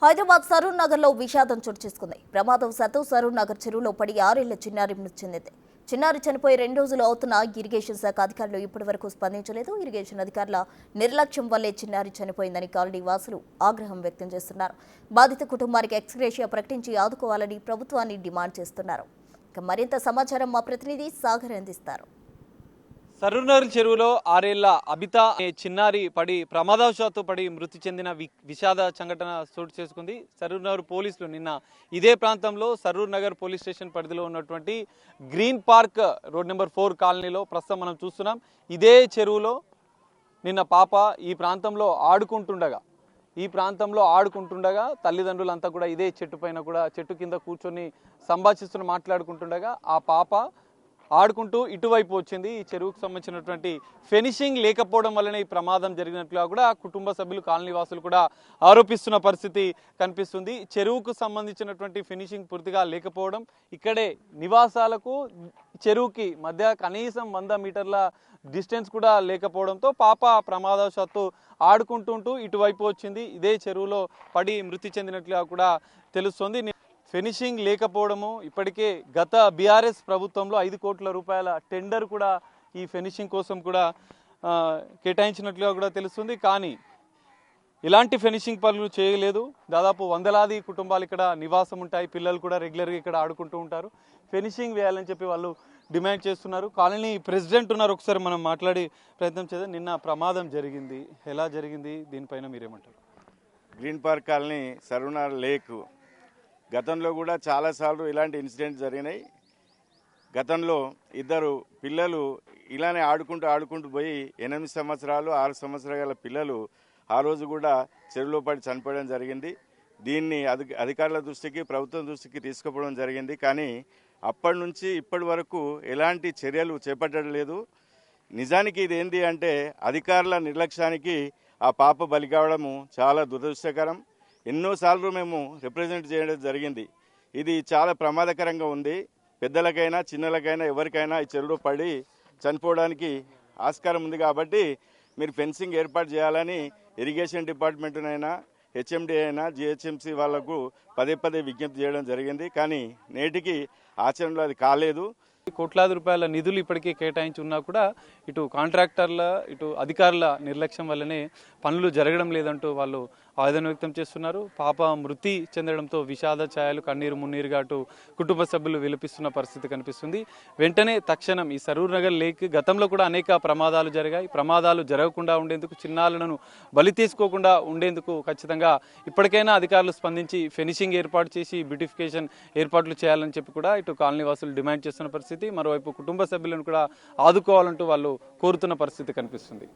హైదరాబాద్ సరూర్ నగర్ లో విషాదం చోటు చేసుకుంది. ప్రమాదవశాత్తు సరూర్ నగర్ చెరువులో పడి 6 ఏళ్ల చిన్నారి మృతి చెందింది. చిన్నారి చనిపోయి 2 రోజులు అవుతున్న ఇరిగేషన్ శాఖ అధికారులు ఇప్పటివరకు స్పందించలేదు. ఇరిగేషన్ అధికారుల నిర్లక్ష్యం వల్లే చిన్నారి చనిపోయిందని కాలనీ వాసులు ఆగ్రహం వ్యక్తం చేస్తున్నారు. బాధిత కుటుంబానికి ఎక్స్గ్రేషియా ప్రకటించి ఆదుకోవాలని ప్రభుత్వాన్ని డిమాండ్ చేస్తున్నారు. మరింత సమాచారం మా ప్రతినిధి సాగర్ అందిస్తారు. సరూర్ చెరువులో 6 ఏళ్ల అబిత చిన్నారి పడి ప్రమాదవశాత్తు పడి మృతి చెందిన విషాద సంఘటన చోటు చేసుకుంది. సరూర్ పోలీసులు నిన్న ఇదే ప్రాంతంలో సరూర్ నగర్ పోలీస్ స్టేషన్ పరిధిలో ఉన్నటువంటి గ్రీన్ పార్క్ రోడ్ నెంబర్ 4 కాలనీలో ప్రస్తుతం మనం చూస్తున్నాం. ఇదే చెరువులో నిన్న పాప ఈ ప్రాంతంలో ఆడుకుంటుండగా తల్లిదండ్రులంతా కూడా ఇదే చెట్టు పైన కూడా చెట్టు కింద కూర్చొని మాట్లాడుకుంటుండగా ఆ పాప ఆడుకుంటూ ఇటువైపు వచ్చింది. ఈ చెరువుకు సంబంధించినటువంటి ఫినిషింగ్ లేకపోవడం వల్లనే ఈ ప్రమాదం జరిగినట్లుగా కూడా కుటుంబ సభ్యులు కాలనీ వాసులు కూడా ఆరోపిస్తున్న పరిస్థితి కనిపిస్తుంది. చెరువుకు సంబంధించినటువంటి ఫినిషింగ్ పూర్తిగా లేకపోవడం, ఇక్కడే నివాసాలకు చెరువుకి మధ్య కనీసం 100 మీటర్ల డిస్టెన్స్ కూడా లేకపోవడంతో పాప ప్రమాదవశాత్తు ఆడుకుంటుంటూ ఇటువైపు వచ్చింది. ఇదే చెరువులో పడి మృతి చెందినట్లుగా కూడా తెలుస్తోంది. ఫినిషింగ్ లేకపోవడము, ఇప్పటికే గత బీఆర్ఎస్ ప్రభుత్వంలో 5 కోట్ల రూపాయల టెండర్ కూడా ఈ ఫినిషింగ్ కోసం కూడా కేటాయించినట్లుగా కూడా తెలుస్తుంది. కానీ ఇలాంటి ఫినిషింగ్ పనులు చేయలేదు. దాదాపు వందలాది కుటుంబాలు ఇక్కడ నివాసం ఉంటాయి. పిల్లలు కూడా రెగ్యులర్గా ఇక్కడ ఆడుకుంటూ ఉంటారు. ఫినిషింగ్ వేయాలని చెప్పి వాళ్ళు డిమాండ్ చేస్తున్నారు. కాలనీ ప్రెసిడెంట్ ఉన్నారు, ఒకసారి మనం మాట్లాడి ప్రయత్నం చేద్దాం. నిన్న ప్రమాదం జరిగింది, ఎలా జరిగింది, దీనిపైన మీరేమంటారు? Green park colony Saroor lake గతంలో కూడా చాలాసార్లు ఇలాంటి ఇన్సిడెంట్స్ జరిగినాయి. గతంలో 2 పిల్లలు ఇలానే ఆడుకుంటూ పోయి 8 సంవత్సరాలు 6 సంవత్సరాల పిల్లలు ఆ రోజు కూడా చెరువులో పడి చనిపోవడం జరిగింది. దీన్ని అధికారుల దృష్టికి, ప్రభుత్వం దృష్టికి తీసుకుపోవడం జరిగింది. కానీ అప్పటి నుంచి ఇప్పటి వరకు ఎలాంటి చర్యలు చేపట్టడం లేదు. నిజానికి ఇది ఏంటి అంటే అధికారుల నిర్లక్ష్యానికి ఆ పాప బలి కావడము చాలా దురదృష్టకరం. ఎన్నోసార్లు మేము రిప్రజెంట్ చేయడం జరిగింది. ఇది చాలా ప్రమాదకరంగా ఉంది. పెద్దలకైనా చిన్నలకైనా ఎవరికైనా ఈ చెరువులో పడి చనిపోవడానికి ఆస్కారం ఉంది. కాబట్టి మీరు ఫెన్సింగ్ ఏర్పాటు చేయాలని ఇరిగేషన్ డిపార్ట్మెంట్నైనా, హెచ్ఎండి అయినా, జిహెచ్ఎంసీ వాళ్లకు పదే విజ్ఞప్తి చేయడం జరిగింది. కానీ నేటికి ఆచరణలో అది కాలేదు. కోట్లాది రూపాయల నిధులు ఇప్పటికే కేటాయించి ఉన్నా కూడా ఇటు కాంట్రాక్టర్ల, ఇటు అధికారుల నిర్లక్ష్యం వల్లనే పనులు జరగడం లేదంటూ వాళ్ళు ఆవేదన వ్యక్తం చేస్తున్నారు. పాప మృతి చెందడంతో విషాద ఛాయలు కన్నీరు మున్నీరుగా అటు కుటుంబ సభ్యులు విలపిస్తున్న పరిస్థితి కనిపిస్తుంది. వెంటనే తక్షణం ఈ సరూర్ నగర్ లేక్ గతంలో కూడా అనేక ప్రమాదాలు జరిగాయి. ప్రమాదాలు జరగకుండా ఉండేందుకు, చిన్నారులను బలి తీసుకోకుండా ఉండేందుకు ఖచ్చితంగా ఇప్పటికైనా అధికారులు స్పందించి ఫినిషింగ్ ఏర్పాటు చేసి బ్యూటిఫికేషన్ ఏర్పాట్లు చేయాలని చెప్పి కూడా ఇటు కాలనీ వాసులు డిమాండ్ చేస్తున్న పరిస్థితి. మరోవైపు కుటుంబ సభ్యులను కూడా ఆదుకోవాలంటూ వాళ్ళు కోరుతున్న పరిస్థితి కనిపిస్తుంది.